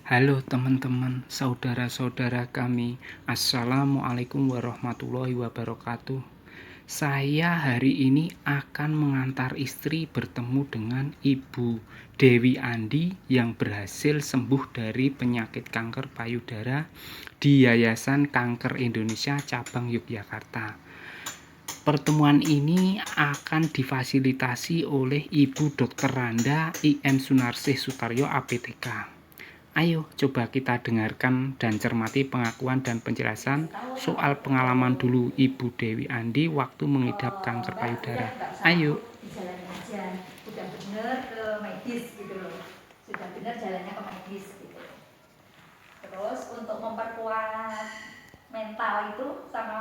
Halo teman-teman, saudara-saudara kami. Assalamualaikum warahmatullahi wabarakatuh. Saya hari ini akan mengantar istri bertemu dengan Ibu Dewi Andi yang berhasil sembuh dari penyakit kanker payudara di Yayasan Kanker Indonesia Cabang Yogyakarta. Pertemuan ini akan difasilitasi oleh Ibu Dr. Randa IM Sunarsih Sutaryo APTK. Ayo coba kita dengarkan dan cermati pengakuan dan penjelasan soal pengalaman dulu Ibu Dewi Andi waktu mengidap kanker payudara. Ayo. Jalannya aja, udah bener ke medis gitu loh. Sudah bener jalannya ke medis gitu. Terus untuk memperkuat mental itu sama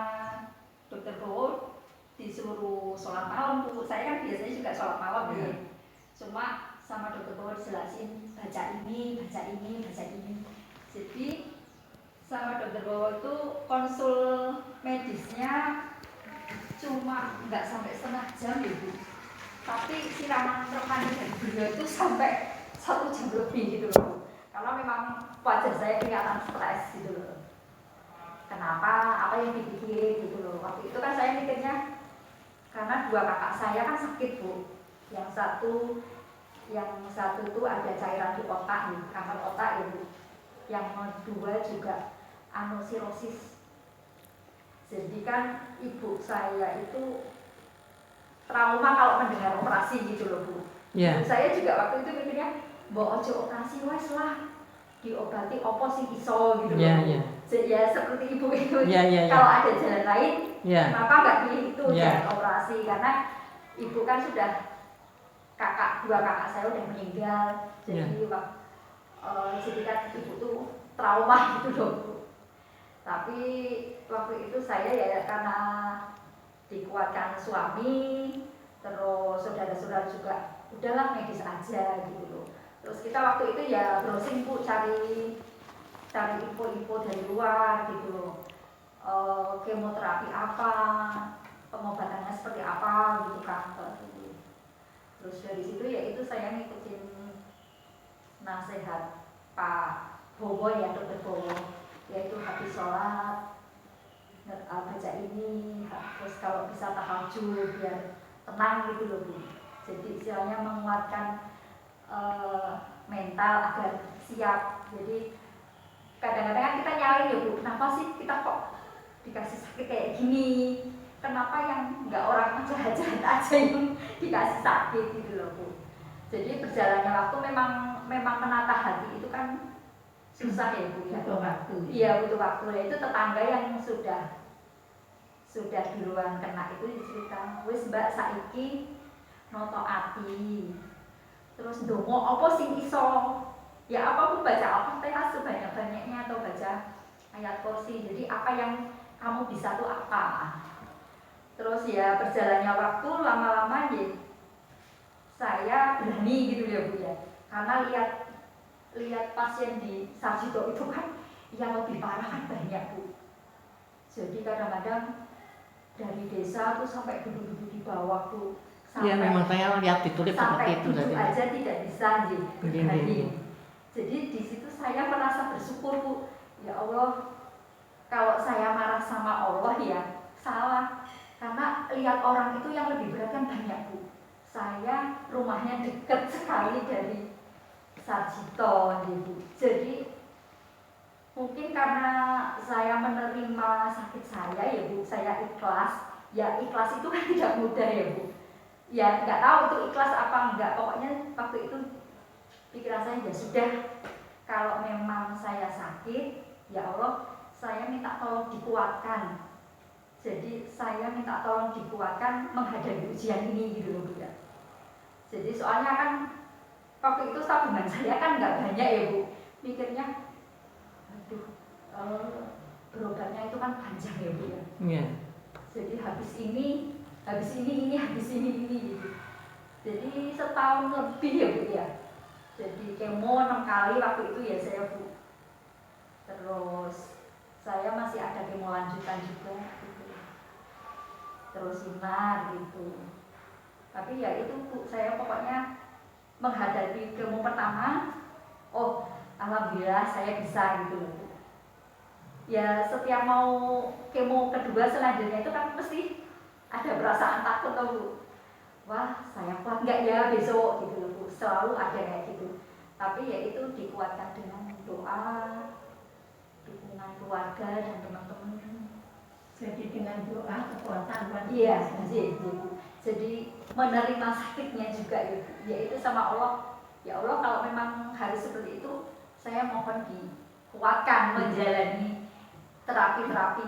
dokter Bowo disuruh sholat malam Bu. Saya kan biasanya juga sholat malam ya. Cuma sama dokter Bowo dijelasin baca ini, baca ini, baca ini. Jadi sama dokter Bowo itu konsul medisnya cuma nggak sampai setengah jam ya Bu. Tapi siraman rohani dari beliau itu sampai 1 jam lebih gitu loh. Karena memang wajah saya kelihatan stres gitu loh. Kenapa? Apa yang dipikirin gitu loh. Waktu itu kan saya mikirnya karena 2 kakak saya kan sakit Bu. Yang satu itu ada cairan di otak nih, kanker otak ya Bu. Yang kedua juga sirosis. Jadi kan ibu saya itu trauma kalau mendengar operasi gitu loh Bu. Yeah. Saya juga waktu itu mikirnya, mbok ojo operasi wes lah, diobati opo sing iso gitu loh. Ya seperti ibu itu. Kalau ada jalan lain, kenapa nggak pilih itu jalan operasi? Karena ibu kan sudah 2 kakak saya udah meninggal, jadi jadi kan ibu tuh trauma gitu loh Bu. Tapi waktu itu saya ya karena dikuatkan suami, terus saudara-saudara juga udahlah medis aja gitu loh. Terus kita waktu itu ya browsing Bu, cari info-info dari luar gitu loh. Kemoterapi apa, pengobatannya seperti apa gitu kan. Terus dari situ ya itu saya ngikutin nasihat Pak Bowo ya, dokter Bowo, yaitu habis sholat baca ini, terus kalau bisa tahajud biar tenang gitu loh Bu. Jadi istilahnya menguatkan mental agar siap. Jadi kadang-kadang kan kita nyalain ya Bu, kenapa sih kita kok dikasih sakit kayak gini? Kenapa yang nggak orang jahat-jahat aja yang dikasih sakit gitu loh Bu. Jadi berjalannya waktu memang menata hati itu kan susah ya Bu ya. Butuh waktu. Iya butuh waktu. Ya, itu tetangga yang sudah duluan kena itu dicerita, wis Mbak saiki noto ati. Terus ndonga apa sing iso? Ya apa Bu, baca Al-Fatihah sebanyak-banyaknya atau baca ayat kursi. Jadi apa yang kamu bisa tuh apa? Terus ya berjalannya waktu lama-lama ya saya berani gitu ya Bu ya. Karena lihat pasien di Sarjito itu kan yang lebih parah kan banyak Bu. Jadi kadang-kadang dari desa tuh sampai duduk-duduk di bawah tuh. Iya memang saya lihat ditulis seperti itu. Sampai aja tidak bisa berani. Jadi di situ saya merasa bersyukur Bu. Ya Allah, kalau saya marah sama Allah ya salah. Karena lihat orang itu yang lebih berat kan banyak Bu. Saya rumahnya dekat sekali dari Sarjito gitu. Jadi mungkin karena saya menerima sakit saya ya Bu, saya ikhlas. Ya ikhlas itu kan tidak mudah ya Bu. Ya nggak tahu itu ikhlas apa enggak. Pokoknya waktu itu pikiran saya ya sudah. Kalau memang saya sakit, ya Allah, saya minta tolong dikuatkan. Jadi saya minta tolong dikuatkan menghadapi ujian ini gitu loh Bu ya. Jadi soalnya kan waktu itu tabungan saya kan nggak banyak ya Bu. Mikirnya berobatnya itu kan panjang ya Bu ya. Yeah. Jadi habis ini gitu. Jadi setahun lebih ya Bu ya. Jadi kemo 6 kali waktu itu ya saya Bu. Terus saya masih ada kemo lanjutan juga gitu. Terus sinar gitu. Tapi ya itu Bu, saya pokoknya menghadapi kemo pertama, alhamdulillah saya bisa gitu loh. Ya setiap mau kemo kedua selanjutnya itu kan mesti ada perasaan takut loh Bu. Wah saya kuat nggak ya besok gitu loh Bu. Selalu ada kayak gitu. Tapi ya itu dikuatkan dengan doa, dukungan keluarga dan teman-teman. Jadi dengan doa kekuatan luar Iya, biasa. jadi menerima sakitnya juga yaitu sama Allah. Ya Allah kalau memang harus seperti itu, saya mohon dikuatkan menjalani terapi-terapi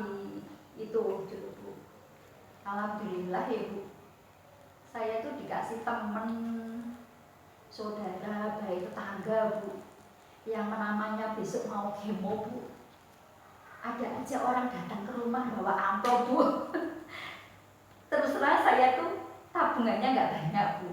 itu gitu Bu. Alhamdulillah ya Bu. Saya tuh dikasih temen, saudara, baik tetangga Bu, yang namanya besok mau kemo Bu. Ada aja orang datang ke rumah bawa amplop Bu. Terus terang saya tuh tabungannya nggak banyak Bu.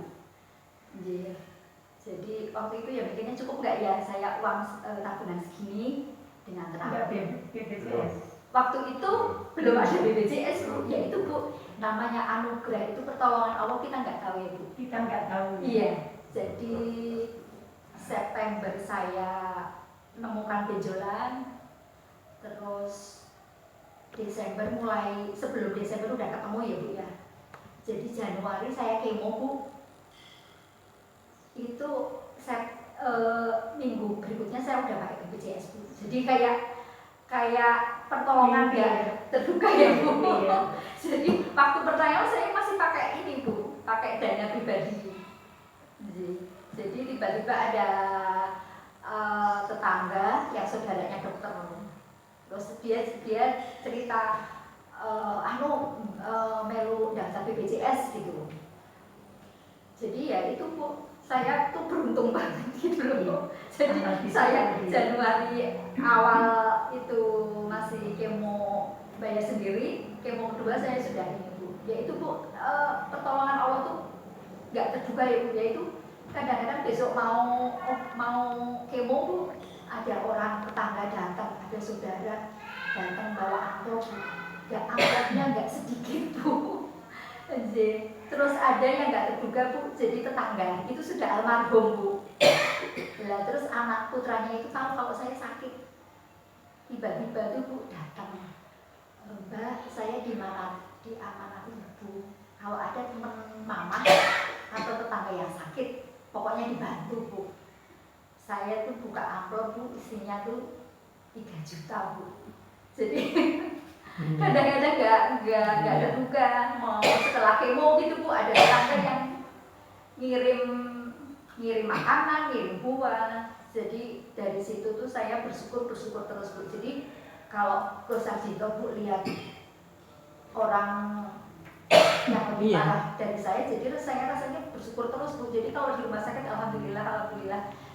Jadi waktu itu ya mikirnya cukup nggak ya saya uang tabungan segini dengan Enggak terapi. BPJS. Waktu itu belum ada BPJS Bu, ya itu Bu namanya anugerah itu pertolongan Allah kita nggak tahu ya Bu. Kita nggak tahu. Iya, jadi September saya menemukan benjolan, terus Desember mulai sebelum Desember udah ketemu ya Bu ya. Jadi Januari saya kemo Bu. Itu minggu berikutnya saya udah pakai BPJS Bu. Jadi kayak pertolongan nggak terduga ya Bu. Jadi waktu pertanyaan saya masih pakai ini Bu, pakai dana pribadi. Jadi tiba-tiba ada tetangga yang saudaranya dokter, terus dia cerita melu daftar BPJS gitu. Jadi ya itu Bu, saya tuh beruntung banget gitu loh. Jadi saya Januari awal itu masih kemo bayar sendiri, kemo kedua saya sudah ini Bu. Ya itu Bu, pertolongan Allah tuh nggak terduga ya Bu. Ya itu kadang-kadang besok mau kemo Bu, ada orang tetangga datang, ada saudara datang bawa amplop Bu. Ya amplopnya nggak sedikit Bu. Terus ada yang nggak terduga Bu, jadi tetangga itu sudah almarhum Bu. Lah terus anak putranya itu tahu kalau saya sakit, tiba-tiba tuh Bu datang, Mbak saya diamanati Ibu, kalau ada teman mama atau tetangga yang sakit, pokoknya dibantu Bu. Saya tuh buka amplop Bu, isinya tuh 3 juta Bu. Jadi kadang-kadang nggak ada duga mau setelah kemo gitu Bu, ada tetangga yang ngirim makanan, ngirim buah. Jadi dari situ tuh saya bersyukur terus Bu. Jadi kalau ke Sarjito Bu lihat orang yang lebih parah dari saya, jadi saya rasanya bersyukur terus Bu. Jadi kalau di rumah sakit alhamdulillah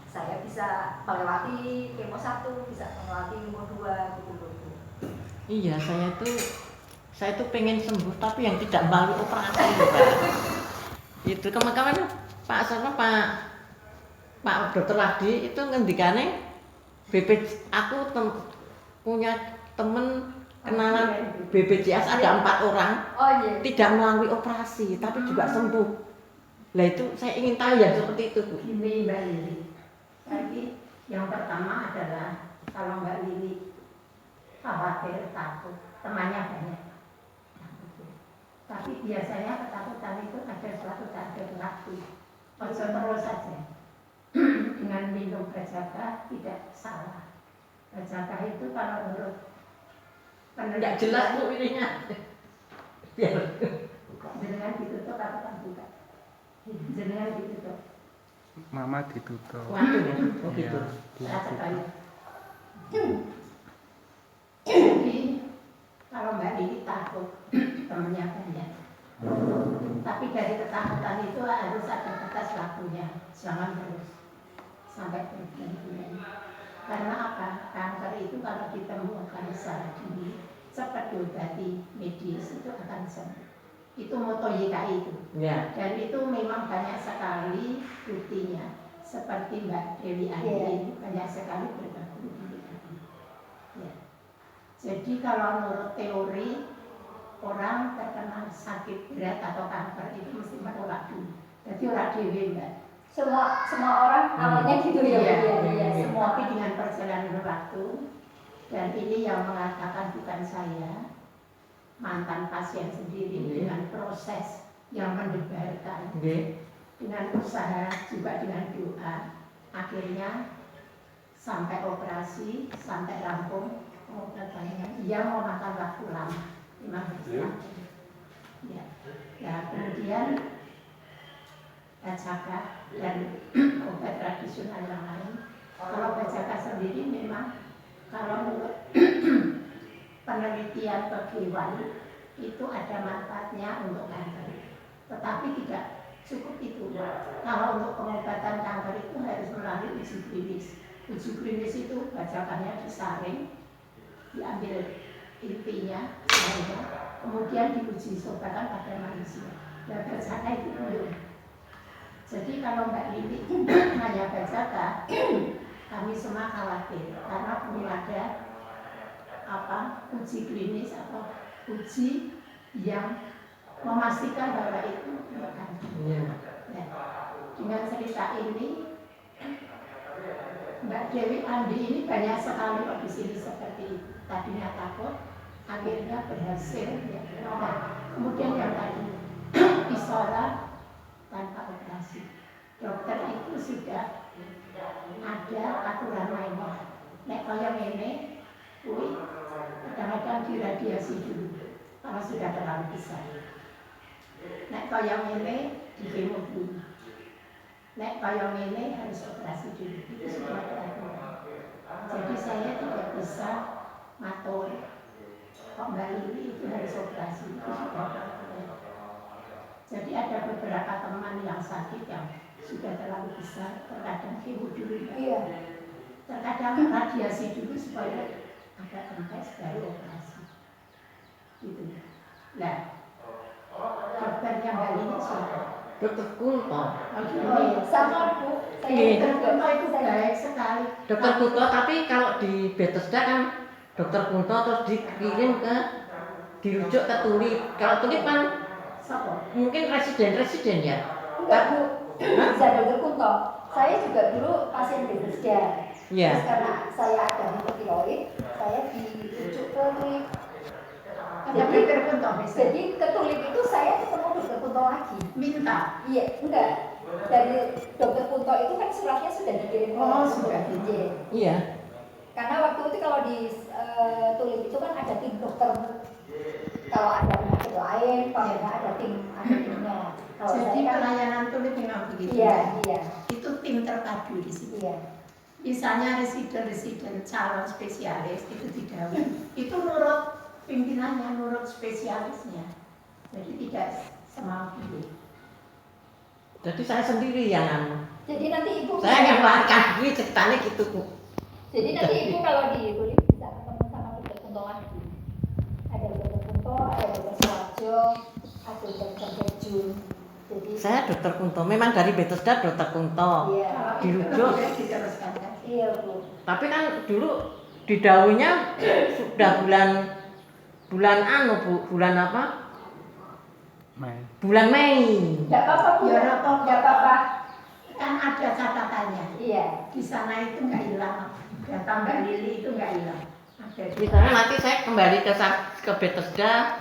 saya bisa melewati kemo 1, bisa melewati kemo 2 gitu Bu. Iya, saya tuh pengen sembuh tapi yang tidak melalui operasi Pak. Itu kemarin Pak Dokter Wadi itu ngendikane aku punya temen kenalan BPJS ada 4 orang. Oh iya. Tidak melalui operasi tapi juga sembuh. Lah itu saya ingin tahu ya seperti itu Bu. Gini Mbak Lili. Jadi yang pertama adalah kalau Mbak Lili khawatir, takut, temannya banyak. Tapi biasanya ketakutan itu ada suatu target waktu. Ojo terus saja. Dengan minum Bajaka tidak salah. Bajaka itu kalau menurut Enggak jelas Bu ininya. Biar jenengan ditutup atau tak buka? Jenengan ditutup. Mama ditutup. waktu ya. Oh gitu. Saya sekali. Jadi kalau Mbak Lili takut temennya banyak, tapi dari ketakutan itu harus ada batas waktunya, jangan terus sampai berbulan-bulan. Karena apa? Kanker itu kalau ditemukan secara dini cepat diobati medis itu akan sembuh. Itu moto YKI itu. Ya. Dan itu memang banyak sekali buktinya. Seperti Mbak Dewi Andin banyak sekali bergabung di YKI. Ya. Jadi kalau menurut teori orang terkena sakit berat atau kanker itu mesti menolak dulu. Jadi orang dewi Mbak. semua orang awalnya gitu ya, semua. Tapi dengan perjalanan waktu, dan ini yang mengatakan bukan saya, mantan pasien sendiri dengan proses yang mendebarkan, dengan usaha juga dengan doa, akhirnya sampai operasi, sampai rampung pengobatannya yang memakan waktu lama, 15 tahun. Ya. Nah, kemudian Bajaka dan obat tradisional yang lain. Kalau Bajaka sendiri memang kalau menurut penelitian kejiwaan itu ada manfaatnya untuk kanker, tetapi tidak cukup itu. Kalau untuk pengobatan kanker itu harus melalui uji klinis. Uji klinis itu bajakannya disaring, diambil intinya, kemudian diuji cobakan pada manusia. Dan Bajaka itu belum. Jadi kalau Mbak Lili hanya Bajaka, kami semua khawatir karena belum ada uji klinis atau uji yang memastikan bahwa itu bukan. Nah, dengan cerita ini Mbak Dewi Andi ini banyak sekali di sini seperti itu. Tadinya takut, akhirnya berhasil. Ya. Nah, kemudian yang tadi isola tanpa operasi. Dokter itu sudah ada aturan mainnya. Nek kaya ngene, kuwi kadang-kadang diradiasi dulu kalau sudah terlalu besar. Nek kaya ngene, dikemo dulu. Nek kaya ngene harus operasi dulu. Itu sudah teraturan. Jadi saya tidak bisa matur. Kok Mbak Lili itu harus operasi, itu sudah teraturan. Jadi ada beberapa teman yang sakit yang sudah terlalu besar, terkadang kemo dulu, terkadang radiasi dulu supaya agak kempes baru operasi. Gitu. Nah, dokter yang kali ini siapa? Dokter Kunto. Sama Bu. Dokter Kunto itu baik sekali. Dokter Kunto, tapi kalau di Bethesda kan Dokter Kunto terus dikirim dirujuk ke Tuli. Kalau Tuli kan mungkin residen ya. Enggak Bu, bisa Dokter Kunto. Saya juga dulu pasien Bethesda. Iya. Terus karena saya ada hipotiroid, saya dirujuk ke Tuli. Jadi ke Tuli itu saya ketemu Dokter Kunto lagi. Minta? Iya, enggak. Dari Dokter Kunto itu kan suratnya sudah dikirim. Oh, sudah dikirim. Iya. Karena waktu itu kalau di Tuli itu kan ada tim dokter. Kalau ada penyakit lain, kalau ada timnya. Kalau jadi saya kan, pelayanan Tuli memang begitu. Iya. Itu tim terpadu di sini. Iya. Misalnya residen calon spesialis itu didahului. Itu nurut pimpinannya, nurut spesialisnya. Jadi tidak semau diri. Jadi saya sendiri yang Jadi nanti Ibu saya yang melarikan diri ceritanya gitu Bu. Jadi nanti Ibu kalau di Tuli bisa ketemu sama Dokter Kunto lagi. Ada Dokter Kunto, ada Dokter Suwarjo, ada Dokter Jun. Jadi Saya Dokter Kunto, memang dari Bethesda Dokter Kunto. Iya. Dirujuk. Diteruskan. Iya Bu. Tapi kan dulu didahulunya sudah bulan bulan apa? Bulan Mei. Enggak apa-apa Bu. Ya, Enggak apa-apa. Kan ada catatannya. Iya. Di sana itu nggak hilang. Data Mbak Lili itu nggak hilang. Ada di Misalnya nanti saya kembali ke Bethesda,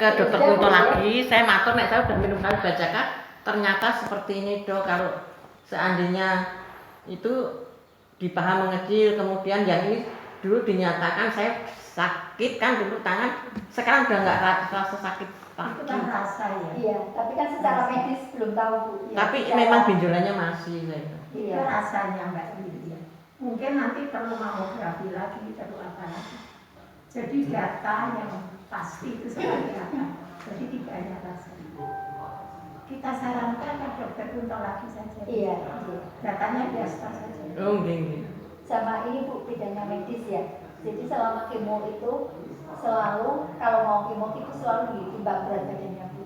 ke Dokter Kunto lagi, saya matur nek saya udah minum kali Bajaka, ternyata seperti ini Dok. Kalau seandainya itu dipaham mengecil, kemudian yang ini dulu dinyatakan saya sakit kan dulu tangan, sekarang udah nggak rasa sakit itu lagi. kan rasa ya. Iya, tapi kan secara medis belum tahu Bu. Ya, Tapi secara- memang benjolannya masih saya. Itu Iya. rasanya Mbak Lili. Mungkin nanti perlu mamografi lagi, perlu apa lagi. Jadi data yang pasti itu seperti apa. Jadi tidak hanya rasa. Kita sarankan ke Dokter Kunto lagi saja. Iya. Datanya biasa saja. Oh, gini. Sama ini Bu, bedanya medis ya. Jadi selama kemo itu selalu kalau mau kemo itu selalu ditimbang berat badannya Bu.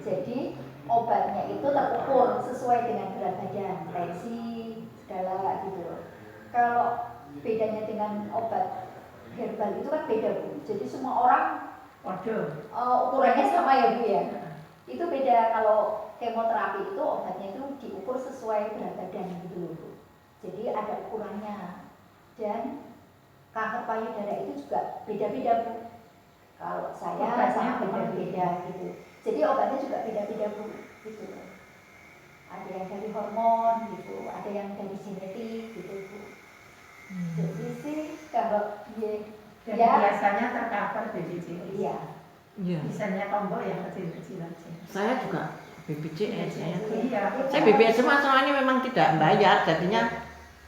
Jadi obatnya itu terukur sesuai dengan berat badan, tensi segala gitu. Kalau bedanya dengan obat herbal itu kan beda Bu. Jadi semua orang Waduh. ukurannya sama ya Bu ya. Itu beda. Kalau kemoterapi itu obatnya itu diukur sesuai berat badan gitu loh Bu. Jadi ada ukurannya. Dan kanker payudara itu juga beda-beda Bu. Kalau saya sama beda-beda gitu. Jadi obatnya juga beda-beda Bu. Gitu. Ada yang dari hormon gitu, ada yang dari genetik gitu Bu. Jadi sih kalau Dan ya biasanya tercover BPJS. iya. Iya. Misalnya tombol yang kecil-kecil aja. Saya juga BPJS saya. Iya. Saya BPJS masalahnya memang tidak bayar, jadinya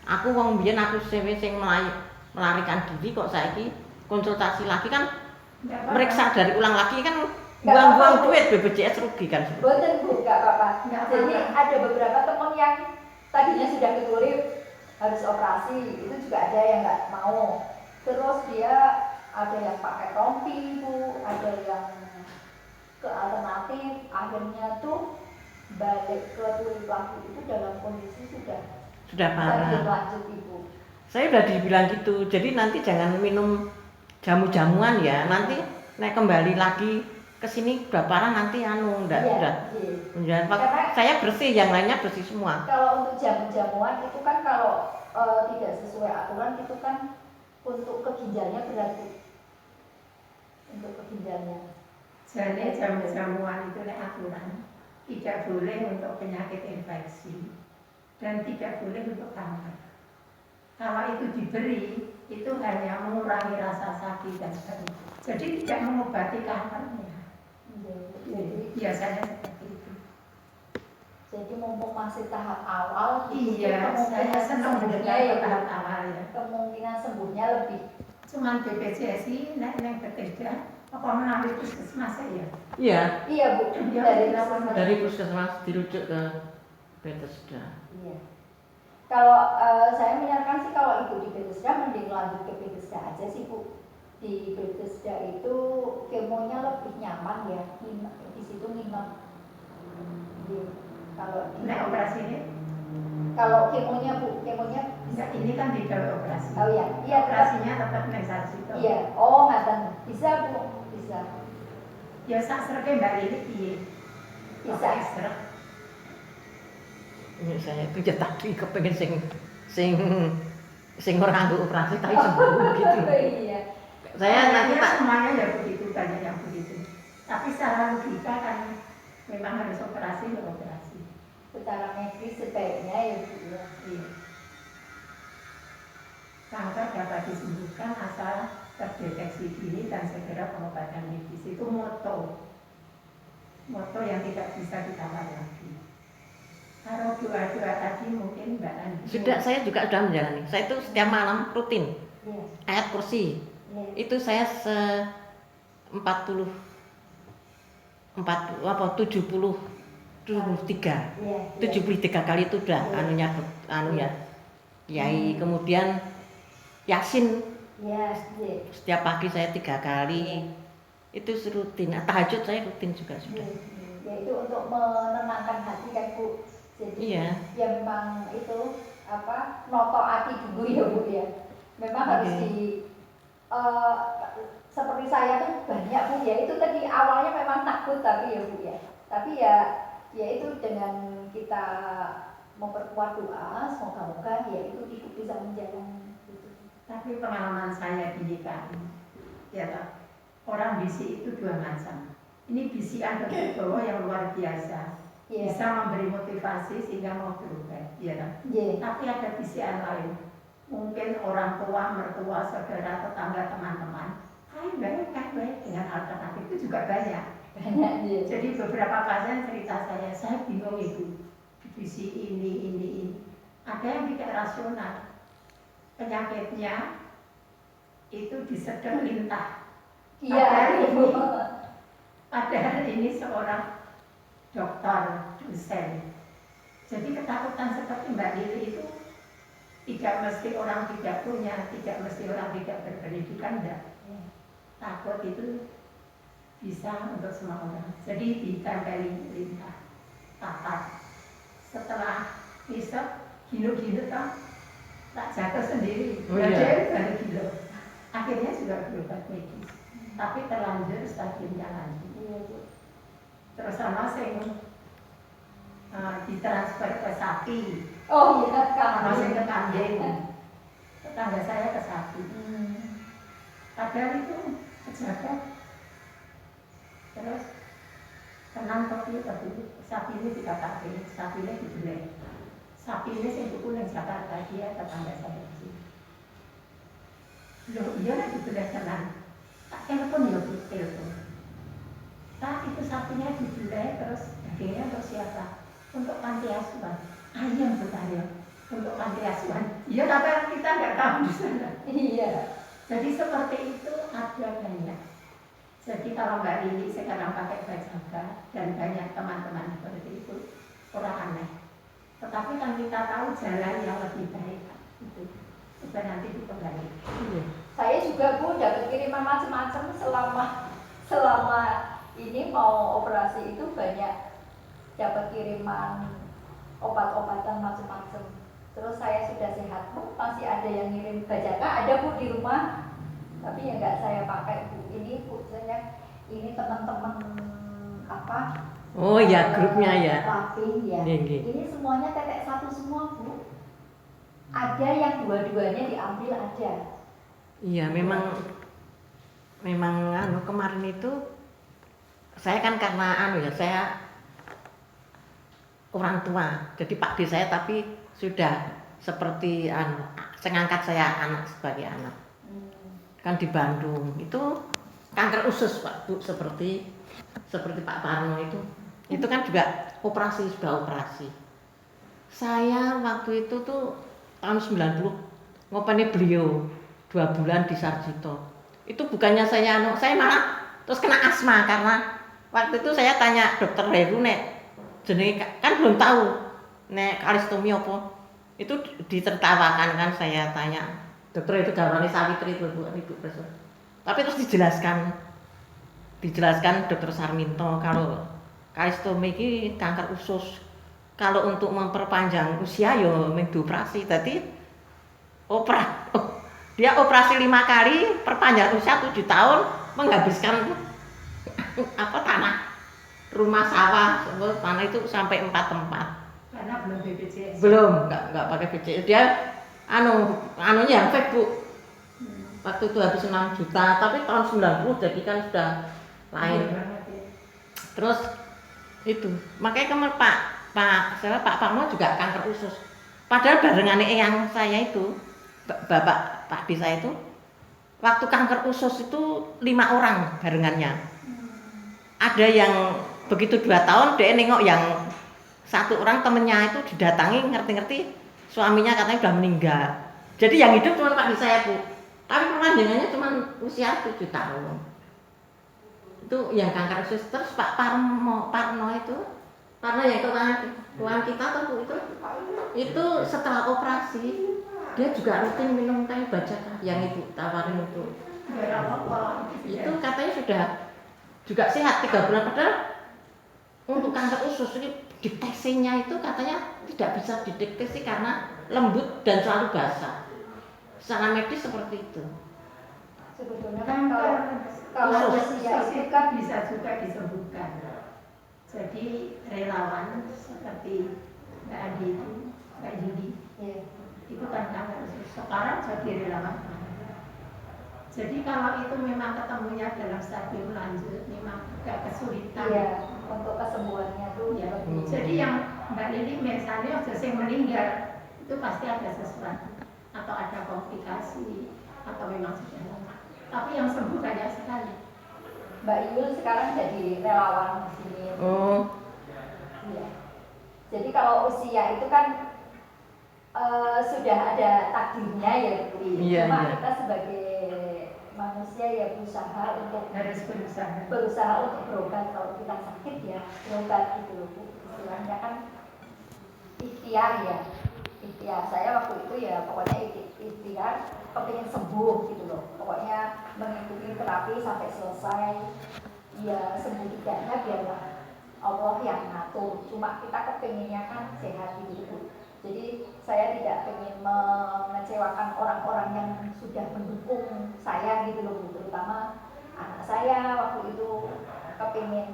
aku wong biyen aku sewe sing melarikan diri kok saiki konsultasi lagi kan Nggak apa-apa. meriksa dari ulang lagi kan Nggak buang-buang apa-apa. duit BPJS rugi kan. Boten Bu, nggak apa-apa. Nggak Jadi apa-apa. ada beberapa teman yang tadinya sudah ketulip harus operasi, itu juga ada yang nggak mau. Terus dia ada yang pakai rompi Bu, ada yang ke alternatif, akhirnya tuh balik ke tulip lagi itu dalam kondisi sudah Sudah parah. lanjut Ibu. Saya udah dibilang gitu, jadi nanti jangan minum jamu-jamuan ya, nanti naik kembali lagi ke sini udah parah nanti ndak Iya, udah. iya. Ya, saya bersih, yang lainnya bersih semua. Kalau untuk jamu-jamuan itu kan kalau tidak sesuai aturan itu kan untuk ke ginjalnya berarti untuk ke ginjalnya. Jadi jamu-jamuan itu aturan tidak boleh untuk penyakit infeksi dan tidak boleh untuk kanker. Kalau itu diberi, itu hanya mengurangi rasa sakit dan sebagainya. Jadi tidak mengobati kankernya. Jadi, Biasanya seperti itu. jadi mumpung masih tahap awal, Iya, saya senang mendengar ya, tahap awal ya. kemungkinan sembuhnya lebih. Cuman BPJS ini yang bekerja, apa melalui puskesmas ya? Iya, Iya Bu, Iya, dari iya. dari puskesmas dirujuk ke Bethesda. Iya. Kalau saya menyarankan sih kalau ibu di Bethesda mending lanjut ke Bethesda aja sih Bu. Di Bethesda itu kemonya lebih nyaman ya, di situ nginep. Iya. Kalau di Nah, operasi ini, kalau kemonya Bu, kemonya enggak, ini kan tidak operasi. oh ya, iya Operasinya tetap Mengsarjito. iya, oh ngaten, bisa Bu, bisa, Ya sak serke Mbak Lili piye? bisa. Ekstra. Ini saya itu ya tadi kepengen sing ora nganggo operasi tapi sembuh gitu. Iya. Saya nanti Kayaknya tak semuanya ya begitu, banyak yang begitu. Tapi secara logika kan memang harus operasi ya operasi. Secara medis sebaiknya ya Bu ya. Iya. Kanker dapat disembuhkan asal terdeteksi dini dan segera pengobatan medis. Itu moto yang tidak bisa ditawar lagi. Kalau doa-doa tadi mungkin Mbak Andi. sudah, saya juga sudah menjalani. Saya itu setiap malam rutin Iya. ayat kursi. Iya. Itu saya 73 kali itu udah anu ya. Kiai, kemudian Yasin Iya, iya. setiap pagi saya 3 kali. Itu rutin. Nah, tahajud saya rutin juga sudah. Ya itu untuk menenangkan hati kan Bu. Jadi Iya. ya memang itu apa noto hati dulu ya Bu ya. Memang harus Oke. di seperti saya tuh banyak Bu ya. Itu tadi awalnya memang takut tapi ya Bu ya. Tapi ya itu dengan kita memperkuat doa, semoga-moga ya itu ikut bisa menjalani gitu. Tapi pengalaman saya di DKI, ya tak, orang bisi itu dua macam. Ini bisikan Dr. Bowo yang luar biasa, Iya. bisa memberi motivasi sehingga mau berubah, ya tak. Iya. Tapi ada bisikan lain, mungkin orang tua, mertua, saudara, tetangga, teman-teman, ayo baik dengan alternatif itu juga banyak. Banyak iya. Jadi beberapa pasien cerita saya bingung ibu, visi ini. Ada yang tidak rasional, penyakitnya itu disedot lintah. Iya, Bu. Padahal ini seorang dokter, dosen. Jadi ketakutan seperti Mbak Lili itu tidak mesti orang tidak punya, tidak mesti orang tidak berpendidikan, enggak. Takut itu bisa untuk semua orang. Jadi ditempeli lintah, tatar. Setelah isep, gilo-gilo kan, tak jatuh sendiri. Oh, iya. Baru gilo. Akhirnya juga berobat medis. Tapi terlanjur stadiumnya lanjut. Iya, Bu. Terus ana sing ditransfer ke sapi, Oh iya ana sing kambing. ke kambing. Tetangga saya ke sapi. Padahal itu pejabat. Terus tenang tapi sapi ini dikatakan sapi ini dibeli. Sapi ini sing tuku ning Jakarta dia tetangga saya di sini. Loh iya lah dibeli tenang. Tak telepon ya telepon. Tak itu sapinya dibeli terus dagingnya untuk siapa? Untuk panti asuhan. Ayam bertanya untuk panti asuhan. Iya tapi kita nggak tahu di sana. Iya. Jadi seperti itu ada banyak. Jadi kalau Mbak Lili sekarang pakai bajaka dan banyak teman-teman seperti itu kurang aneh. Tetapi kan kita tahu jalan yang lebih baik itu supaya nanti dikembali. Saya juga Bu dapat kiriman macam-macam selama ini mau operasi itu banyak dapat kiriman obat-obatan macam-macam. Terus saya sudah sehat Bu, masih ada yang ngirim bajaka, ada Bu di rumah. Tapi ya nggak saya pakai Bu. Ini Bu saya ini teman-teman apa? Oh ya, grupnya ya. Laping ya. Iya. Ini semuanya tetek satu semua Bu. Ada yang dua-duanya diambil aja. Iya, memang kemarin itu saya kan karena saya orang tua, jadi Pak D saya tapi sudah seperti sengangkat saya anak sebagai anak. Kan di Bandung itu kanker usus Pak Bu, seperti Pak Parno itu kan juga sudah operasi. Saya waktu itu tuh tahun 90 ngopeni beliau 2 bulan di Sarjito. Itu bukannya saya malah terus kena asma karena waktu itu saya tanya dokter Heru nek jenenge kan belum tahu nek kalistomi apa. Itu ditertawakan kan saya tanya. Dokter itu gawane Sawitri itu Bu, Ibu Profesor. Tapi terus dijelaskan Dokter Sarminto kalau kalistomi ini kanker usus. Kalau untuk memperpanjang usia yo mung dioperasi. Dadi dia operasi 5 kali, perpanjang usia 7 tahun, menghabiskan tanah, rumah sawah, tanah itu sampai 4 tempat. Karena belum BPJS. Belum, enggak pakai BPJS. Dia anunya yang fake Bu. Waktu itu habis 6 juta, tapi tahun 90 jadi kan sudah lain. Terus itu, makanya kemarin Pak Parno juga kanker usus. Padahal barengan yang saya itu, Bapak Pak D saya itu, waktu kanker usus itu 5 orang barengannya. Ada yang begitu 2 tahun dia nengok yang 1 orang temennya itu didatangi ngerti-ngerti suaminya katanya sudah meninggal. Jadi yang hidup cuma Pak D saya Bu. Tapi perpanjangannya cuma usia 7 tahun. Itu yang kanker usus. Terus Pak Parno yang tuan kita tuh Bu itu setelah operasi dia juga rutin minum teh bajaka yang Ibu tawarin itu. Itu katanya sudah juga sehat 3 bulan padahal untuk kanker usus ini deteksinya itu katanya tidak bisa dideteksi karena lembut dan selalu basah. Secara medis seperti itu. Sebetulnya kan kalau usia itu kan bisa juga disembuhkan. Jadi relawan seperti Mbak Andi itu, Mbak Yudi, itu kan kanker usus. Sekarang jadi relawan. Jadi kalau itu memang ketemunya dalam stadium lanjut, memang agak kesulitan. Iya, untuk kesembuhannya tuh Ya. lebih. Jadi yang Mbak Lili misalnya yang meninggal itu pasti ada sesuatu atau ada komplikasi atau memang sudah lama. Tapi yang sembuh banyak sekali. Mbak Yul sekarang jadi relawan di sini. Oh. Iya. Jadi kalau usia itu kan sudah ada takdirnya ya Bu. Iya, Cuma iya. kita sebagai manusia ya Harus berusaha. berusaha untuk berobat. Kalau kita sakit ya berobat gitu loh Bu. Istilahnya kan ikhtiar ya. Ikhtiar saya waktu itu ya pokoknya ikhtiar kepingin sembuh gitu loh. Pokoknya mengikuti terapi sampai selesai. Ya sembuh tidaknya biarlah Allah yang ngatur. Cuma kita kepinginnya kan sehat gitu. Jadi saya tidak ingin mengecewakan orang-orang yang sudah mendukung saya gitu loh Bu. Terutama anak saya waktu itu kepingin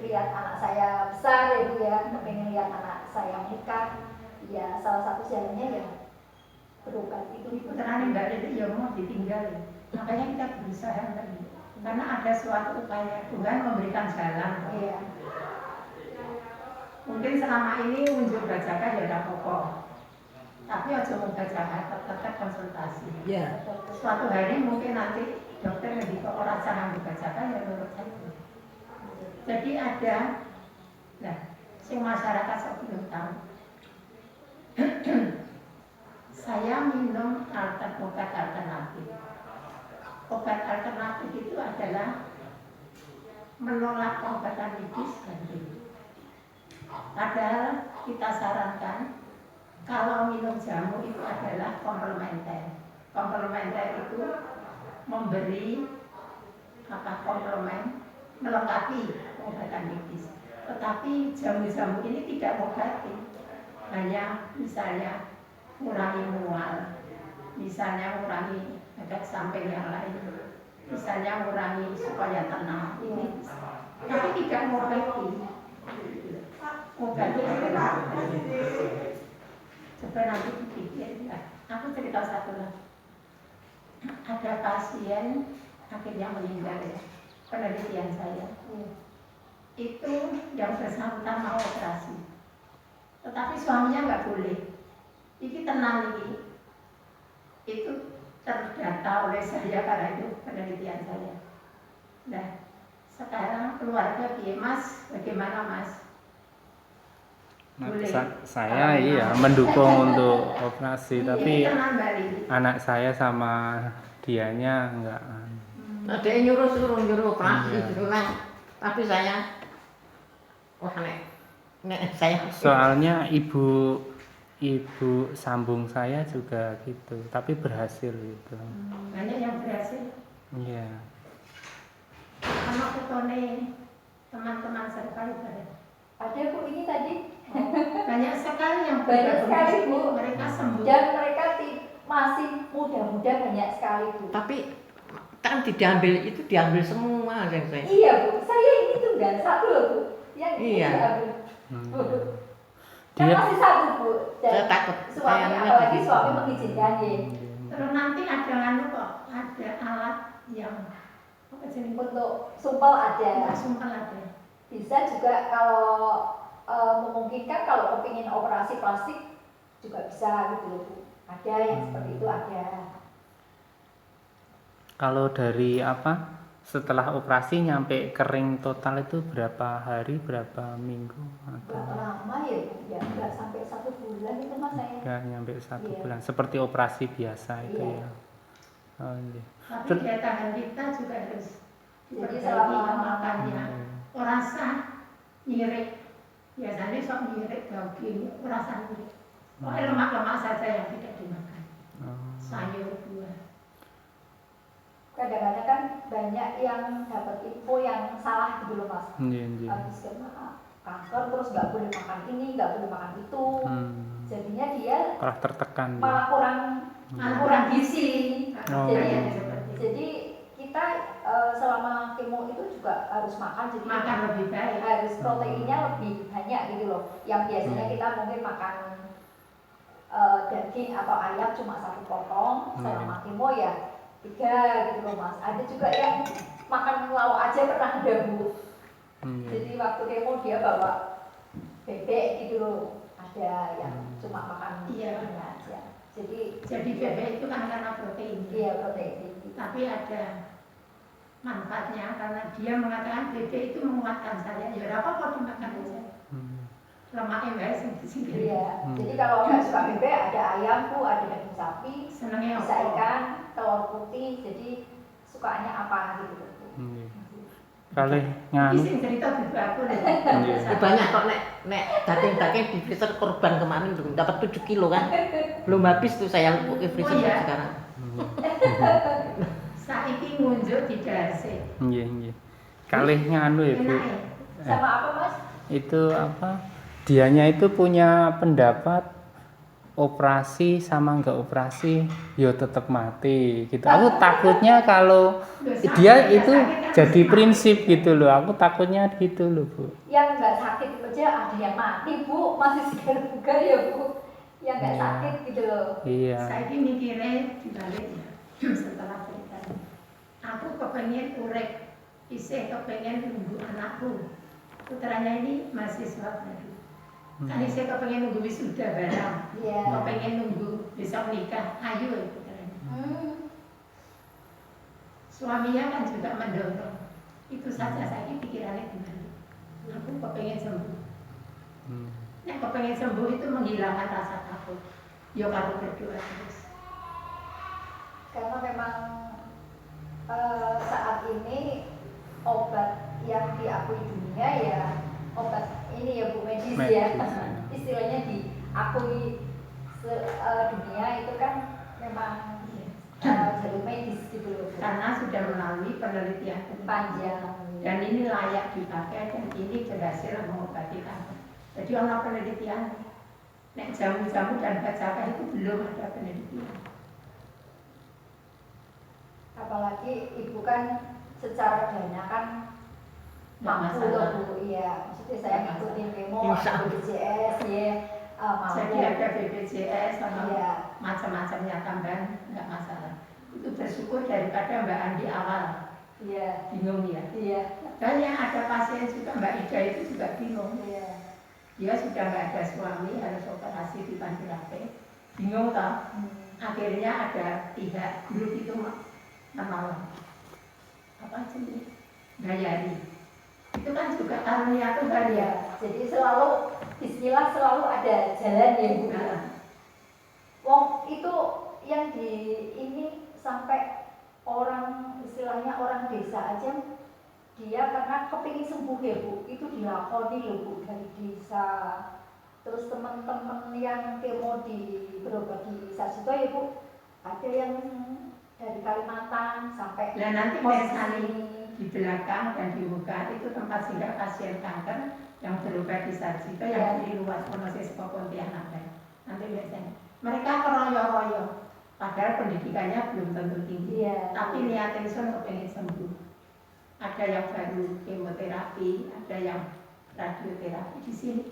lihat anak saya besar ya Bu ya, kepingin lihat anak saya menikah. Ya salah satu jalannya ya berobat itu. Putrane Mbak Lili ya mau ditinggal. Makanya kita berusaha lagi. Karena ada suatu upaya Tuhan memberikan jalan. Iya. Mungkin selama ini unjuk bajaka ya ada pokok. Tapi aja mau bajaka, tetap konsultasi. Ya. Suatu hari mungkin nanti dokter lebih ke orang jangan bajaka ya menurut saya. Jadi ada, nah, sing masyarakat saya belum tahu. Saya minum obat alternatif. Obat alternatif itu adalah menolak pengobatan medis ganti. Padahal kita sarankan kalau minum jamu itu adalah komplementer. Komplementer itu memberi komplement melengkapi pengobatan medis. Tetapi jamu-jamu ini tidak mengobati. Hanya misalnya mengurangi mual, misalnya mengurangi efek samping yang lain, misalnya mengurangi supaya tenang. Ini, tapi tidak mengobati. Obatnya adalah coba nanti dipikir ya. Aku cerita satu lah. Ada pasien akhirnya meninggal ya, penelitian saya. Itu yang bersangkutan mau operasi, tetapi suaminya nggak boleh. Ini tenang ini. Itu terdata oleh saya karena itu penelitian saya. Nah, sekarang keluarga dia Mas, bagaimana Mas? Saya iya mendukung untuk operasi, tapi tenang, Mbak Lili. anak saya sama dianya enggak. Ada yang nyuruh operasi gitu lah. Tapi saya nek saya Soalnya ibu sambung saya juga gitu, tapi berhasil gitu. Banyak yang berhasil. Iya. Sama ketone teman-teman serkali pada. Ada Bu ini tadi. Banyak sekali yang Banyak sekali Bu. mereka sembuh. Dan mereka masih muda-muda banyak sekali Bu. tapi kan diambil semua yang saya. Iya Bu, saya ini tunggal satu loh Bu. Yang Iya. diambil. Kan Dia masih satu Bu. Dan Saya takut. suami Saya apalagi lihat suami gitu. mengizinkan ya. Terus nanti ada kok, ada alat yang apa jenis Untuk sumpel ada. sumpah ada. Bisa juga kalau memungkinkan kalau kepingin operasi plastik juga bisa gitu loh Bu. Ada yang seperti itu ada. kalau dari setelah operasi nyampe kering total itu berapa hari, berapa minggu Berapa atau lama ya Bu? Ya nggak sampai 1 bulan itu Mas saya. nggak nyampe 1 Iya. bulan, seperti operasi biasa itu Iya. ya. Oh, iya. Tapi daya tahan kita juga harus Jadi diperbaiki selama makannya. Orang sah nyirik, biasanya sok nyirik daging, orang sah nyirik. Pokoknya lemak-lemak saja yang tidak dimakan. Oh. Sayur, buah. Kadang-kadang kan banyak yang dapat info yang salah gitu loh Mas. Iya, iya. Habis kena kanker terus nggak boleh makan ini, nggak boleh makan itu. Jadinya dia Malah tertekan. malah kurang gizi. Oh. Jadi kita selama kemo itu juga harus makan, jadi Makan lebih baik. harus proteinnya lebih banyak gitu loh. Yang biasanya kita mungkin makan daging atau ayam cuma 1 potong, selama kemo ya 3 gitu loh Mas. Ada juga yang makan lauk aja pernah ada Bu. Jadi waktu kemo dia bawa bebek gitu loh. Ada yang cuma makan Iya. ini aja. Jadi bebek itu kan karena protein. iya protein. Tapi ada manfaatnya karena dia mengatakan bebek itu menguatkan saya. Ya apa-apa dimakan aja. Lemaknya baik sendiri. Iya. Jadi kalau nggak suka bebek ada ayam Bu, ada daging sapi, Senangnya bisa apa? ikan, telur putih. Jadi sukanya apa gitu. Kali Ini nganu sing cerita juga aku nih. Banyak kok nek daging di freezer korban kemarin tuh dapat 7 kilo kan. Belum habis tuh saya ke freezer Oh, iya? sekarang. Saiki ngunjuk di Darse. Iya, iya. Kali nganu ya Bu. Enak ya? Sama apa Mas? Itu dianya itu punya pendapat operasi sama nggak operasi ya tetap mati gitu. Aku takutnya kalau dia itu jadi prinsip gitu loh. Aku takutnya gitu loh, Bu. Yang nggak sakit aja ada yang mati, Bu, masih segar bugar ya, Bu, yang nggak Iya. sakit gitu loh. Iya. Saya ini mikirnya dibaliknya setelah cerita ini. Aku kepengen urek, isih kepengen nunggu anakku. Putranya ini mahasiswa baru. Kan saya kepengen nunggu wisuda barang. Iya. Kepengen nunggu besok nikah. Ayo ya putranya. Suaminya kan juga mendorong. Itu saja saya pikirannya gimana. Aku kepengen sembuh. Nek kepengen sembuh itu menghilangkan rasa takut. Yo kalau berdoa terus. Karena memang saat ini obat yang diakui dunia ya obat ini ya Bu, medis ya. Istilahnya diakui dunia itu kan memang jalur medis gitu loh, Bu. Karena sudah melalui penelitian Panjang. dan ini layak dipakai dan ini berhasil mengobati kanker. Jadi orang penelitian, nek jamu-jamu dan bacakan itu belum ada penelitian. Apalagi ibu kan secara dana kan mampu loh Bu, iya. Maksudnya saya ngikutin kemo, BPJS ya mampu. Jadi ada BPJS sama Iya. macam-macamnya tambahan nggak masalah. Itu bersyukur daripada Mbak Andi awal Iya. bingung ya. Iya. Dan yang ada pasien juga Mbak Ida itu juga bingung. Iya. Dia sudah nggak ada suami harus operasi di Panjurake, bingung toh. Akhirnya ada pihak grup itu menolong. Apa sih? Bayari. Itu kan juga karunia Tuhan ya. Iya. Jadi selalu Bismillah selalu ada jalan ya Bu. Nah, Wong itu yang di ini sampai orang istilahnya orang desa aja dia karena kepingin sembuh ya Bu, itu dilakoni loh Bu dari desa. Terus teman-teman yang kemo berobat di Sarjito ya Bu, ada yang dari Kalimantan sampai dan nanti posisi Mesani di belakang dan di muka itu tempat singgah pasien kanker yang berobat di Sarjito yang di luar Monosis Pontianak. Nanti biasanya mereka keroyo-royo, padahal pendidikannya belum tentu tinggi, tapi niatnya kepengen sembuh. Ada yang baru kemoterapi, ada yang radioterapi di sini.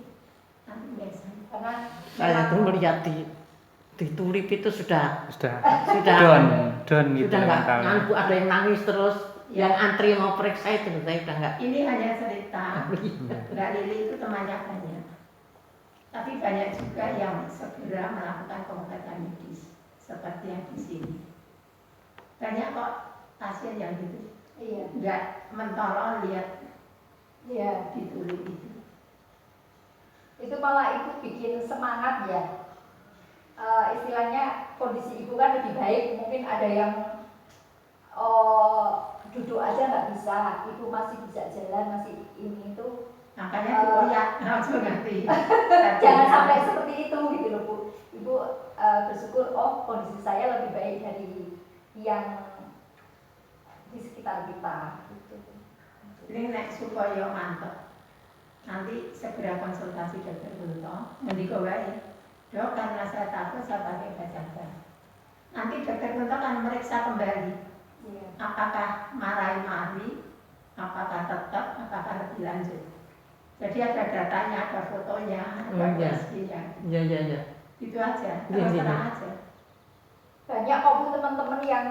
Nanti biasanya. karena Saya tuh melihat di tulip itu sudah Don gitu sudah nggak mentalnya. ngantuk, ada yang nangis terus, yang antri mau periksa itu saya udah nggak. Ini hanya cerita, Mbak Lili itu temannya banyak. Tapi banyak juga yang segera melakukan pengobatan medis, seperti yang di sini. Banyak kok pasien yang gitu, iya, nggak mentolong lihat iya. di tulip itu. Itu malah itu bikin semangat ya. Istilahnya kondisi ibu kan lebih baik, mungkin ada yang duduk aja nggak bisa, ibu masih bisa jalan, masih ini itu. Makanya dikoyak, langsung ngerti. Jangan sampai seperti itu gitu loh Bu. Ibu bersyukur oh kondisi saya lebih baik dari yang di sekitar kita gitu. Ini nek supaya mantep. Nanti segera konsultasi dokter Gunto, mendiko wae. Dok, karena saya takut saya pakai bacakan. Nanti dokter Gunto akan meriksa kembali. Iya. Apakah mari, apakah tetap, apakah lebih lanjut. Jadi ada datanya, ada fotonya, ada hasilnya. Iya. Itu aja, Iya, terus iya. terang aja. Banyak kok Bu teman-teman yang